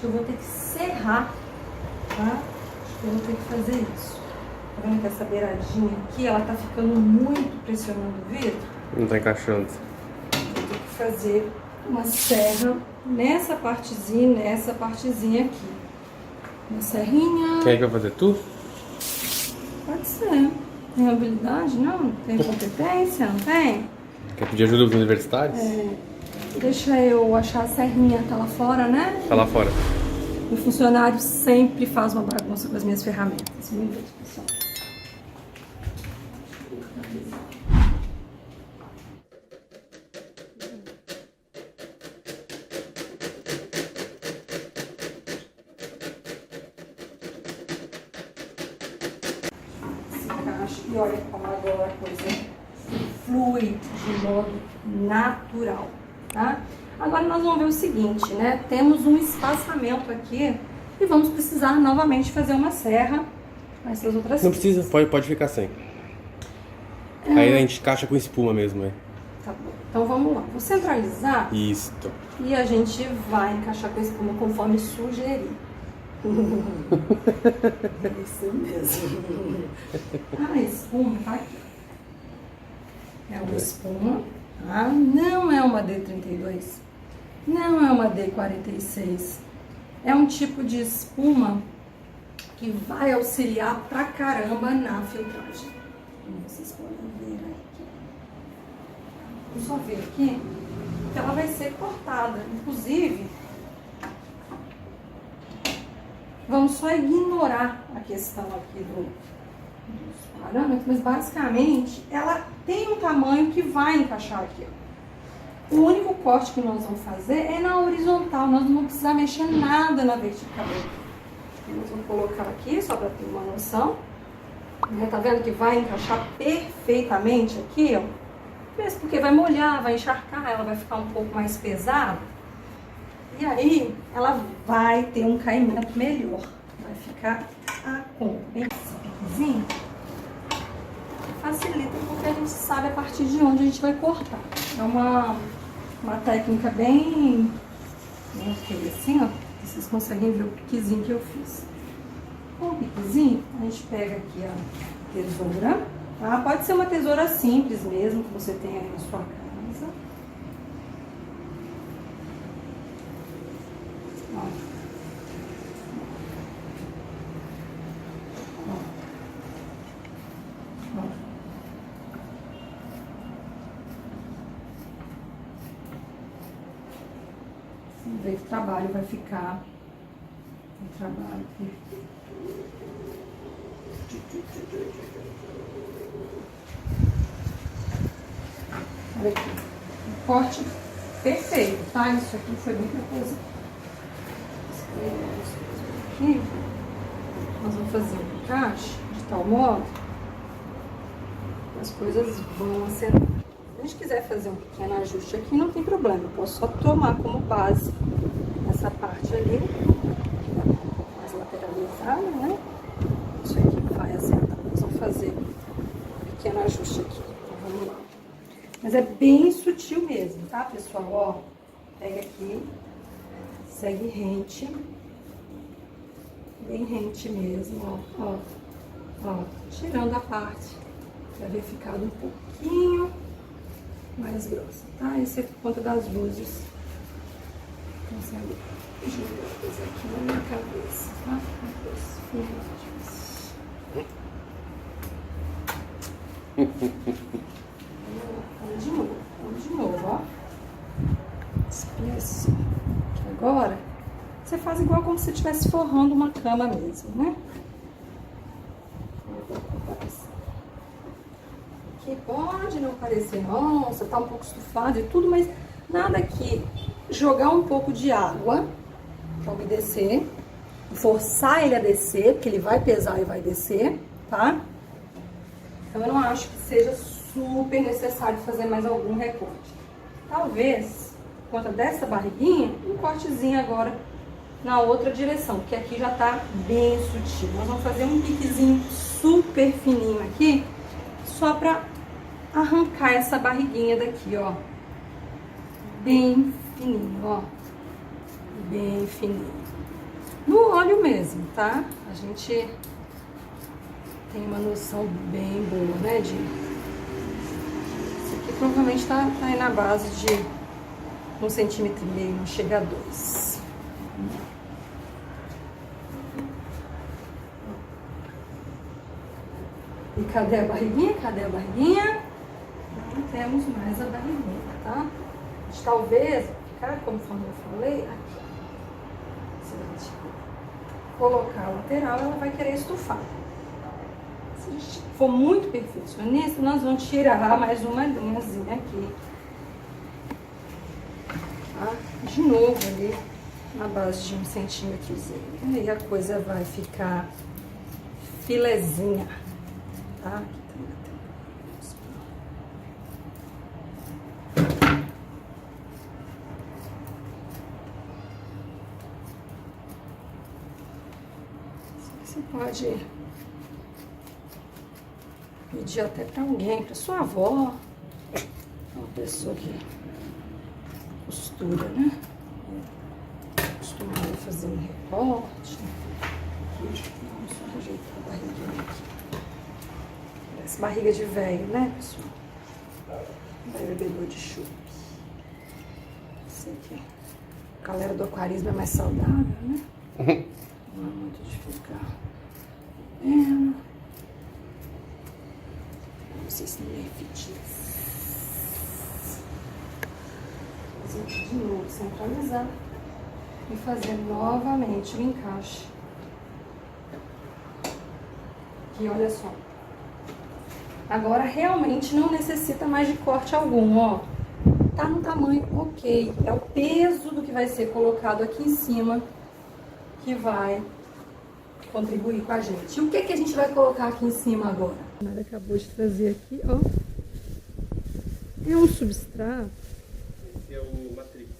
que eu vou ter que serrar, tá? Acho que eu vou ter que fazer isso. Tá vendo que essa beiradinha aqui, ela tá ficando muito pressionando o vidro? Não tá encaixando. Vou ter que fazer uma serra nessa partezinha e nessa partezinha aqui. Uma serrinha. Quem é que vai fazer? Tu? Pode ser. Tem habilidade? Não? Tem competência? Não tem? Quer pedir ajuda dos universitários? Deixa eu achar a serrinha, tá lá fora, né? Tá lá fora. O funcionário sempre faz uma bagunça com as minhas ferramentas. Meu Deus, pessoal. E olha como agora a coisa flui de modo natural, tá? Agora nós vamos ver o seguinte, né? Temos um espaçamento aqui e vamos precisar novamente fazer uma serra com essas outras Não peças. precisa, pode ficar sem. Aí a gente encaixa com espuma mesmo, né? Tá bom. Então vamos lá. Vou centralizar Isto. e a gente vai encaixar com a espuma conforme sugerir. É isso mesmo. A espuma tá aqui. É uma espuma, tá? Não é uma D32, não é uma D46. É um tipo de espuma que vai auxiliar pra caramba na filtragem. Como vocês podem ver aqui. Vamos só ver aqui que ela vai ser cortada. Inclusive, vamos só ignorar a questão aqui dos parâmetros, mas basicamente ela tem um tamanho que vai encaixar aqui. O único corte que nós vamos fazer é na horizontal, nós não vamos precisar mexer nada na vertical. Nós vamos colocar aqui, só para ter uma noção. Tá vendo que vai encaixar perfeitamente aqui, ó. Mesmo porque vai molhar, vai encharcar, ela vai ficar um pouco mais pesada. E aí, ela vai ter um caimento melhor. Vai ficar com bem simplesinho. Facilita porque a gente sabe a partir de onde a gente vai cortar. É uma técnica bem ok, assim, ó. Vocês conseguem ver o piquezinho que eu fiz. Com o piquezinho, a gente pega aqui a tesoura. Tá? Pode ser uma tesoura simples mesmo, que você tenha aí na sua casa. Vamos ver que o trabalho vai ficar. O trabalho perfeito. Olha aqui. Um corte perfeito, tá? Isso aqui foi muita coisa. Aqui. Nós vamos fazer um encaixe de tal modo que as coisas vão acertar. Se a gente quiser fazer um pequeno ajuste aqui, não tem problema. Eu posso só tomar como base essa parte ali, mais lateralizada, né? Isso aqui vai acertar. Nós vamos fazer um pequeno ajuste aqui. Então, vamos lá. Mas é bem sutil mesmo, tá, pessoal? Ó, pega aqui, segue rente. Bem rente mesmo, ó. Ó, tirando a parte pra ver ficado um pouquinho mais grossa, tá? Isso é por conta das luzes. Consegue jogar coisa aqui na minha cabeça, tá? Vamos de novo, ó. Isso. Aqui agora, você faz igual como se estivesse forrando uma cama mesmo, né? Aqui pode não parecer, nossa, tá um pouco estufado e tudo, mas nada aqui. Jogar um pouco de água para umedecer, forçar ele a descer, porque ele vai pesar e vai descer, tá? Então eu não acho que seja super necessário fazer mais algum recorte. Talvez, por conta dessa barriguinha, um cortezinho agora na outra direção, porque aqui já tá bem sutil. Nós vamos fazer um piquezinho super fininho aqui, só pra arrancar essa barriguinha daqui, ó. Bem fininho, ó. bem fininho. No óleo mesmo, tá? A gente tem uma noção bem boa, né? Isso aqui provavelmente tá aí na base de 1,5 centímetro, não chega a 2. E cadê a barriguinha? Cadê a barriguinha? Não temos mais a barriguinha, tá? A gente talvez ficar, conforme eu falei, aqui. Se a gente colocar a lateral, ela vai querer estufar. Se a gente for muito perfeccionista, nós vamos tirar mais uma linhazinha aqui. Tá? De novo ali, na base de 1 centímetrozinho. E aí a coisa vai ficar filezinha. Tá? Aqui também você pode pedir até para alguém, para sua avó, uma pessoa que costura, né? Costumava fazer um recorte. Vamos só ajeitar a barriguinha aqui. Parece barriga de velho, né, pessoal? Vai bebedor de chuva. Sei que a galera do aquarismo é mais saudável, né? Não é muito de ficar bebendo. Não sei se não me repetir. Fazer de novo, centralizar. E fazer novamente o encaixe. Aqui, olha só. Agora realmente não necessita mais de corte algum, ó. Tá no tamanho ok. É o peso do que vai ser colocado aqui em cima que vai contribuir com a gente. E o que que a gente vai colocar aqui em cima agora? A Nara acabou de trazer aqui, ó. É um substrato. Esse é o Matrix.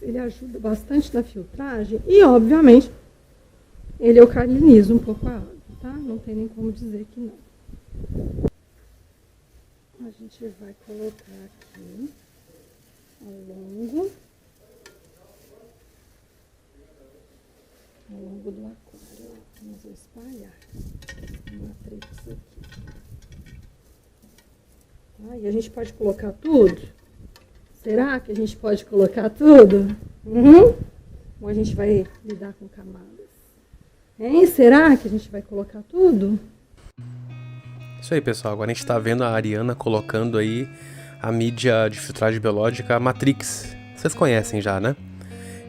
Ele ajuda bastante na filtragem e, obviamente, ele alcaliniza um pouco a água, tá? Não tem nem como dizer que não. A gente vai colocar aqui ao longo do aquário. Vamos espalhar uma Matrix aqui. Tá? E a gente pode colocar tudo? Será que a gente pode colocar tudo? Ou a gente vai lidar com camadas? Hein? Será que a gente vai colocar tudo? Isso aí, pessoal. Agora a gente tá vendo a Ariana colocando aí a mídia de filtragem biológica Matrix. Vocês conhecem já, né?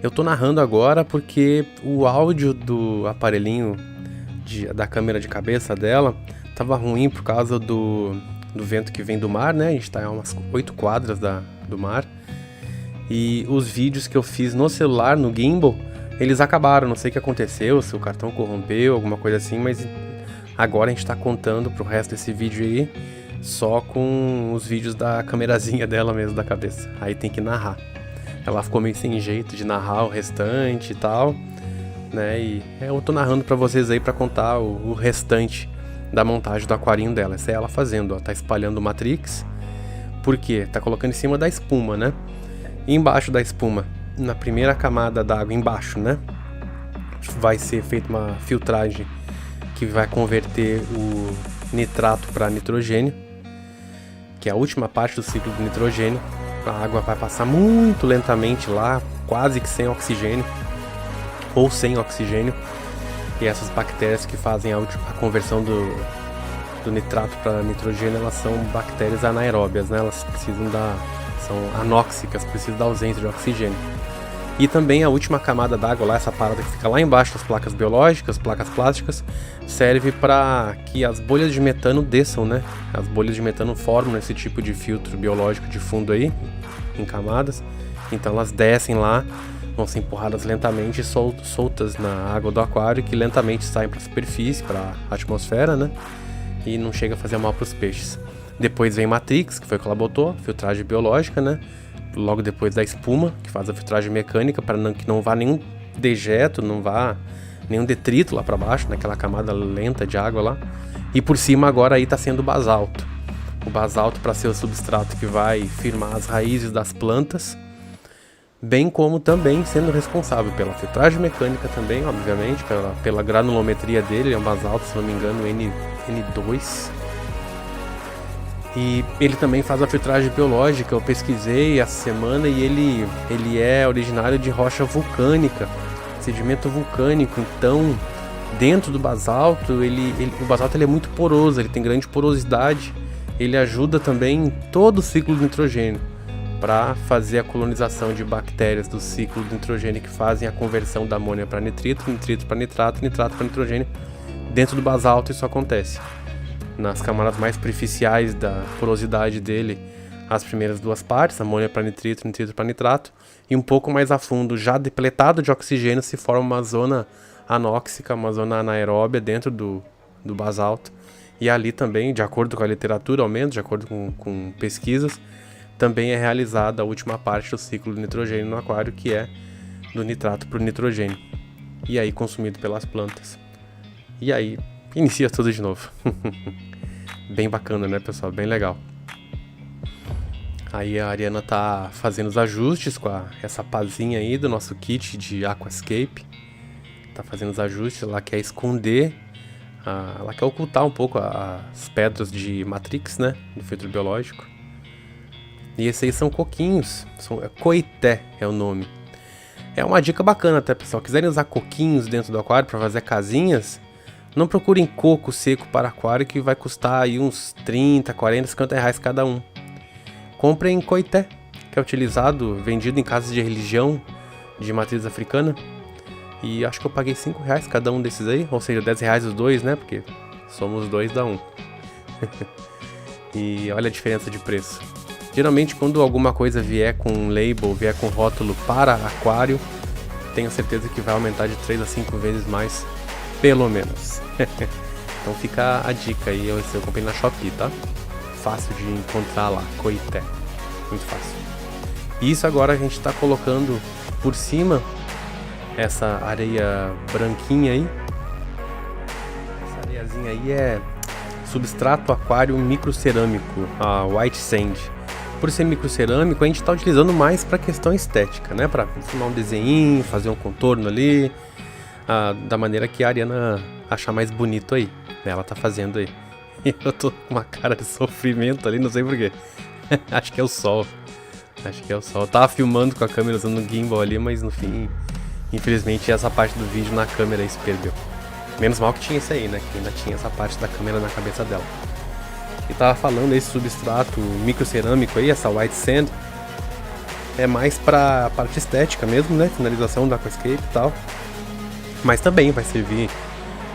Eu tô narrando agora porque o áudio do aparelhinho da câmera de cabeça dela tava ruim por causa do vento que vem do mar, né? A gente tá a umas 8 quadras do mar. E os vídeos que eu fiz no celular, no gimbal, eles acabaram. Não sei o que aconteceu, se o cartão corrompeu, alguma coisa assim, mas agora a gente tá contando pro resto desse vídeo aí só com os vídeos da câmerazinha dela mesmo, da cabeça. Aí tem que narrar. Ela ficou meio sem jeito de narrar o restante e tal, né? E eu tô narrando pra vocês aí pra contar o restante da montagem do aquarinho dela. Essa é ela fazendo, ó. Tá espalhando o Matrix. Por quê? Tá colocando em cima da espuma, né? E embaixo da espuma, na primeira camada d'água embaixo, né? Vai ser feita uma filtragem que vai converter o nitrato para nitrogênio, que é a última parte do ciclo do nitrogênio. A água vai passar muito lentamente lá, quase que sem oxigênio, ou sem oxigênio. E essas bactérias que fazem a conversão do nitrato para nitrogênio, elas são bactérias anaeróbias, né? Elas são anóxicas, precisam da ausência de oxigênio. E também a última camada d'água lá, essa parada que fica lá embaixo das placas biológicas, placas plásticas, serve para que as bolhas de metano desçam, né? As bolhas de metano formam esse tipo de filtro biológico de fundo aí, em camadas. Então elas descem lá, vão ser empurradas lentamente e soltas na água do aquário, que lentamente saem para a superfície, para a atmosfera, né? E não chega a fazer mal para os peixes. Depois vem Matrix, que foi o que ela botou, filtragem biológica, né? Logo depois da espuma, que faz a filtragem mecânica, para que não vá nenhum dejeto, não vá nenhum detrito lá para baixo, naquela camada lenta de água lá. E por cima agora aí está sendo o basalto. O basalto para ser o substrato que vai firmar as raízes das plantas, bem como também sendo responsável pela filtragem mecânica também, obviamente, pela granulometria dele, é um basalto, se não me engano, N2. E ele também faz a filtragem biológica, eu pesquisei essa semana e ele é originário de rocha vulcânica, sedimento vulcânico, então dentro do basalto, o basalto ele é muito poroso, ele tem grande porosidade, ele ajuda também em todo o ciclo do nitrogênio, para fazer a colonização de bactérias do ciclo do nitrogênio que fazem a conversão da amônia para nitrito, nitrito para nitrato, nitrato para nitrogênio. Dentro do basalto isso acontece. Nas camadas mais superficiais da porosidade dele, as primeiras duas partes, amônia para nitrito, nitrito para nitrato, e um pouco mais a fundo, já depletado de oxigênio, se forma uma zona anóxica, uma zona anaeróbia dentro do basalto. E ali também, de acordo com a literatura, ao menos, de acordo com pesquisas, também é realizada a última parte do ciclo do nitrogênio no aquário, que é do nitrato para o nitrogênio. E aí consumido pelas plantas. E aí inicia tudo de novo. Bem bacana, né, pessoal? Bem legal. Aí a Ariana tá fazendo os ajustes com essa pazinha aí do nosso kit de Aquascape. Tá fazendo os ajustes, ela quer esconder, ela quer ocultar um pouco as pedras de Matrix, né, do filtro biológico. E esses aí são coquinhos, coité é o nome. É uma dica bacana até, pessoal. Quiserem usar coquinhos dentro do aquário para fazer casinhas, não procurem coco seco para aquário, que vai custar aí uns 30, 40, 50 reais cada um. Comprem coité, que é utilizado, vendido em casas de religião de matriz africana. E acho que eu paguei 5 reais cada um desses aí, ou seja, 10 reais os dois, né? Porque somos dois dá um. E olha a diferença de preço. Geralmente quando alguma coisa vier com um label, vier com rótulo para aquário, tenho certeza que vai aumentar de 3 a 5 vezes mais, pelo menos. Então fica a dica aí, eu comprei na Shopee, tá? Fácil de encontrar lá, coité, muito fácil. E isso agora a gente tá colocando por cima essa areia branquinha aí. Essa areiazinha aí é substrato aquário microcerâmico, a white sand. Por ser microcerâmico, a gente está utilizando mais para questão estética, né? Para formar um desenho, fazer um contorno ali, da maneira que a Ariana achar mais bonito aí. Ela tá fazendo aí. E eu tô com uma cara de sofrimento ali, não sei porquê. Acho que é o sol. Eu tava filmando com a câmera usando um gimbal ali, mas no fim, infelizmente, essa parte do vídeo na câmera aí se perdeu. Menos mal que tinha isso aí, né? Que ainda tinha essa parte da câmera na cabeça dela. E tava falando, esse substrato microcerâmico aí, essa white sand, é mais pra parte estética mesmo, né? Finalização do aquascape e tal. Mas também vai servir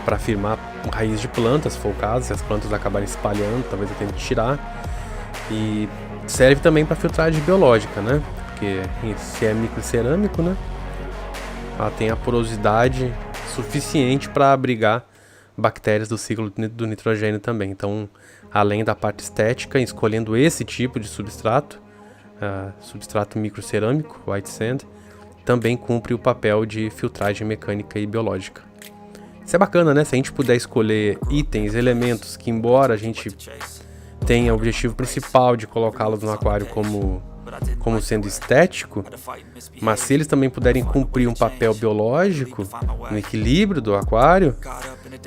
para firmar raiz de plantas, se for o caso, se as plantas acabarem espalhando, talvez eu tenha que tirar. E serve também para filtragem biológica, né? Porque se é microcerâmico, né? Ela tem a porosidade suficiente para abrigar bactérias do ciclo do nitrogênio também. Então, além da parte estética, escolhendo esse tipo de substrato, substrato microcerâmico, white sand, também cumpre o papel de filtragem mecânica e biológica. Isso é bacana, né? Se a gente puder escolher itens, elementos que, embora a gente tenha o objetivo principal de colocá-los no aquário como sendo estético, mas se eles também puderem cumprir um papel biológico no equilíbrio do aquário,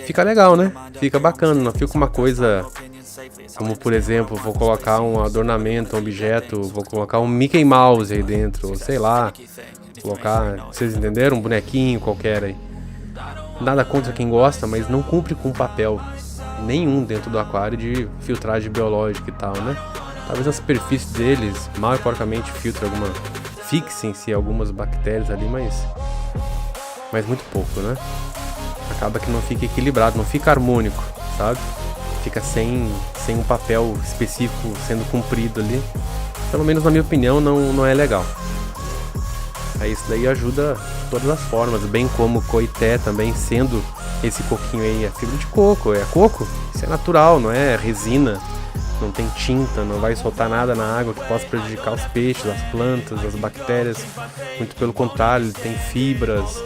fica legal, né? Fica bacana, não fica uma coisa como, por exemplo, vou colocar um adornamento, um objeto, vou colocar um Mickey Mouse aí dentro, ou sei lá, colocar, vocês entenderam? Um bonequinho qualquer aí. Nada contra quem gosta, mas não cumpre com papel nenhum dentro do aquário de filtragem biológica e tal, né? Talvez a superfície deles, mal e porcamente, fixem-se algumas bactérias ali, mas muito pouco, né? Acaba que não fica equilibrado, não fica harmônico, sabe? Fica sem um papel específico sendo cumprido ali. Pelo menos na minha opinião, não é legal. Aí isso daí ajuda de todas as formas, bem como o coité também, sendo esse coquinho aí, é fibra de coco, isso é natural, não é resina, não tem tinta, não vai soltar nada na água que possa prejudicar os peixes, as plantas, as bactérias, muito pelo contrário, ele tem fibras,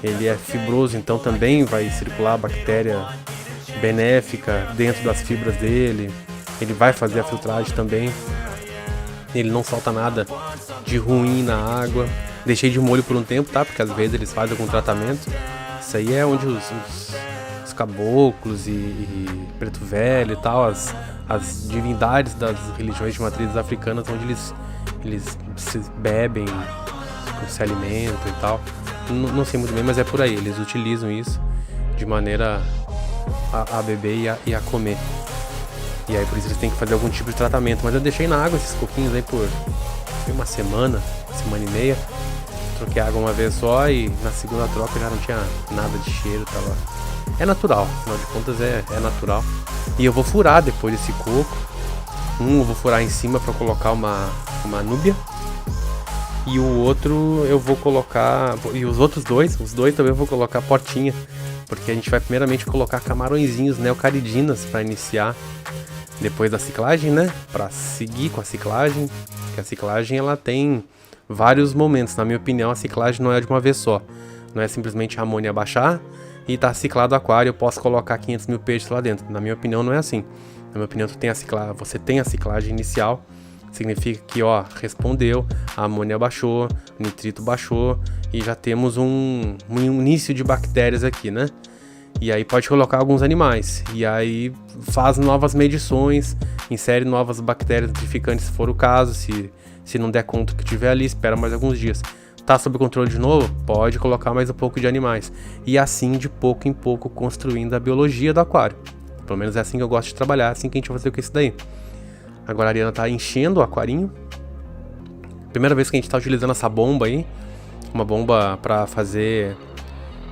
ele é fibroso, então também vai circular bactéria benéfica dentro das fibras dele, ele vai fazer a filtragem também, ele não solta nada de ruim na água, Deixei de molho por um tempo, tá? Porque às vezes eles fazem algum tratamento. Isso aí é onde os caboclos e preto velho e tal, as divindades das religiões de matrizes africanas, onde eles se bebem, se alimentam e tal. Não sei muito bem, mas é por aí. Eles utilizam isso de maneira a beber e a comer. E aí por isso eles têm que fazer algum tipo de tratamento. Mas eu deixei na água esses coquinhos aí por uma semana e meia. Troquei água uma vez só e na segunda troca já não tinha nada de cheiro, tava... É natural, afinal de contas é natural. E eu vou furar depois desse coco. Eu vou furar em cima para colocar uma núbia. E o outro eu vou colocar... E os dois também eu vou colocar portinha. Porque a gente vai primeiramente colocar camarõezinhos neocaridinas para iniciar. Depois da ciclagem, né? Para seguir com a ciclagem. Porque a ciclagem ela tem vários momentos. Na minha opinião, a ciclagem não é de uma vez só. Não é simplesmente a amônia baixar e tá ciclado o aquário, eu posso colocar 500 mil peixes lá dentro. Na minha opinião, não é assim. Na minha opinião, você tem a ciclagem inicial. Significa que, respondeu, a amônia baixou, o nitrito baixou e já temos um início de bactérias aqui, né? E aí pode colocar alguns animais. E aí faz novas medições, insere novas bactérias nitrificantes se for o caso. Se não der conta que tiver ali, espera mais alguns dias. Tá sob controle de novo? Pode colocar mais um pouco de animais. E assim, de pouco em pouco, construindo a biologia do aquário. Pelo menos é assim que eu gosto de trabalhar, é assim que a gente vai fazer com isso daí. Agora a Ariana tá enchendo o aquarinho. Primeira vez que a gente tá utilizando essa bomba aí. Uma bomba para fazer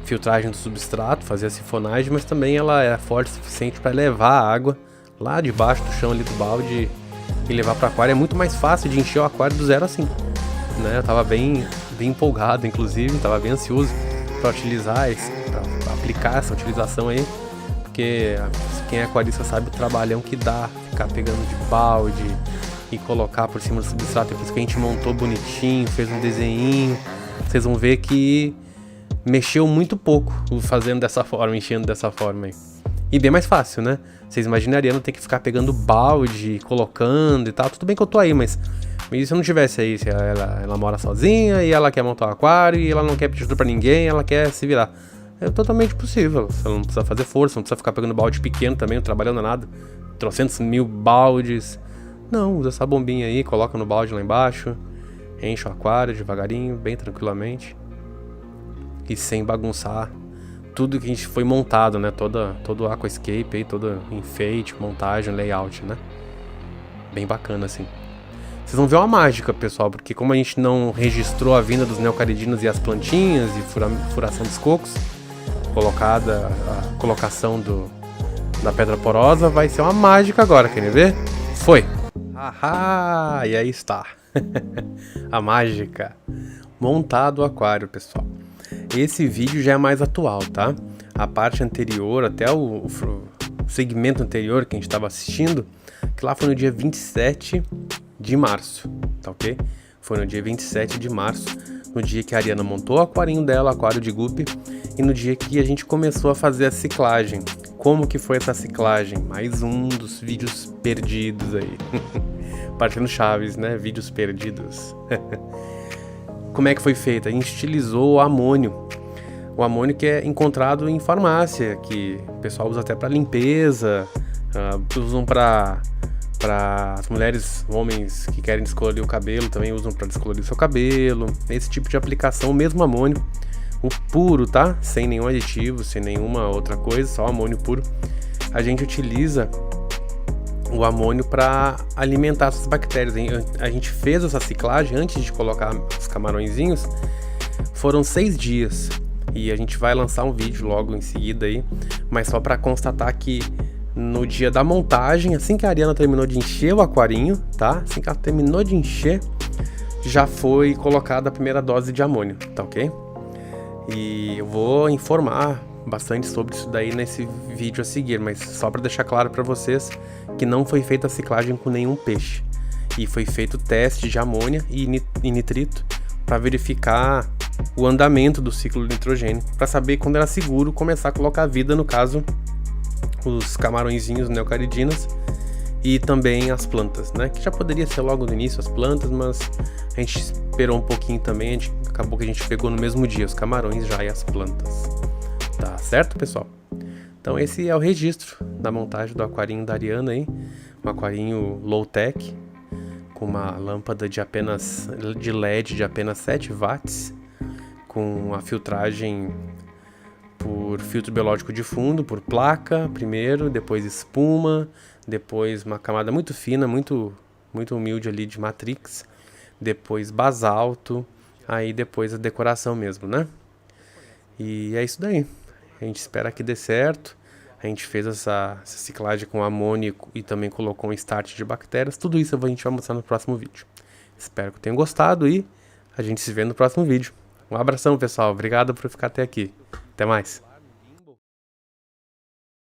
filtragem do substrato, fazer a sifonagem, mas também ela é forte o suficiente para levar a água lá debaixo do chão ali do balde e levar para o aquário. É muito mais fácil de encher o aquário do zero assim, né? Eu tava bem empolgado, inclusive, tava bem ansioso para utilizar para aplicar essa utilização aí, porque quem é aquarista sabe o trabalhão que dá ficar pegando de balde e colocar por cima do substrato. Depois que a gente montou bonitinho, fez um desenhinho, vocês vão ver que mexeu muito pouco fazendo dessa forma, enchendo dessa forma aí. E bem mais fácil, né? Vocês imaginariam ter que ficar pegando balde, colocando e tal. Tudo bem que eu tô aí, mas se eu não tivesse aí, se ela mora sozinha e ela quer montar um aquário e ela não quer pedir ajuda pra ninguém, ela quer se virar. É totalmente possível. Você não precisa fazer força, não precisa ficar pegando balde pequeno também, não trabalhando nada. 300.000 baldes. Não, usa essa bombinha aí, coloca no balde lá embaixo, enche o aquário devagarinho, bem tranquilamente. E sem bagunçar tudo que a gente foi montado, né? Todo o aquascape aí, todo enfeite, montagem, layout, né? Bem bacana, assim. Vocês vão ver uma mágica, pessoal, porque como a gente não registrou a vinda dos neocaridinos e as plantinhas e furação dos cocos, a colocação da pedra porosa, vai ser uma mágica agora, querem ver? Foi! Ahá! E aí está. A mágica. Montado o aquário, pessoal. Esse vídeo já é mais atual, tá? A parte anterior, até o segmento anterior que a gente estava assistindo, que lá foi no dia 27 de março, tá ok? Foi no dia 27 de março, no dia que a Ariana montou o aquarinho dela, aquário de guppy, e no dia que a gente começou a fazer a ciclagem. Como que foi essa ciclagem? Mais um dos vídeos perdidos aí. Partindo Chaves, né? Vídeos perdidos. Como é que foi feita? A gente utilizou o amônio. O amônio que é encontrado em farmácia, que o pessoal usa até para limpeza, usam para as mulheres, homens que querem descolorir o cabelo, também usam para descolorir o seu cabelo. Esse tipo de aplicação, o mesmo amônio, o puro, tá? Sem nenhum aditivo, sem nenhuma outra coisa, só amônio puro. A gente utiliza o amônio para alimentar essas bactérias. A gente fez essa ciclagem antes de colocar os camarõezinhos. Foram 6 dias e a gente vai lançar um vídeo logo em seguida aí, mas só para constatar que no dia da montagem, assim que a Ariana terminou de encher o aquarinho, tá? Assim que ela terminou de encher, já foi colocada a primeira dose de amônio, tá ok? E eu vou informar bastante sobre isso daí nesse vídeo a seguir, mas só para deixar claro para vocês que não foi feita a ciclagem com nenhum peixe e foi feito teste de amônia e nitrito para verificar o andamento do ciclo de nitrogênio, para saber quando era seguro começar a colocar vida, no caso os camarõezinhos neocaridinas e também as plantas, né? Que já poderia ser logo no início as plantas, mas a gente esperou um pouquinho também, a gente acabou que a gente pegou no mesmo dia, os camarões já e as plantas. Tá certo, pessoal? Então esse é o registro da montagem do aquarinho da Ariana aí, um aquarinho low-tech, com uma lâmpada de LED de apenas 7 watts, com a filtragem por filtro biológico de fundo, por placa primeiro, depois espuma, depois uma camada muito fina, muito humilde ali de matrix, depois basalto, aí depois a decoração mesmo, né? E é isso daí. A gente espera que dê certo. A gente fez essa ciclagem com amônio e também colocou um start de bactérias. Tudo isso a gente vai mostrar no próximo vídeo. Espero que tenham gostado e a gente se vê no próximo vídeo. Um abração, pessoal. Obrigado por ficar até aqui. Até mais.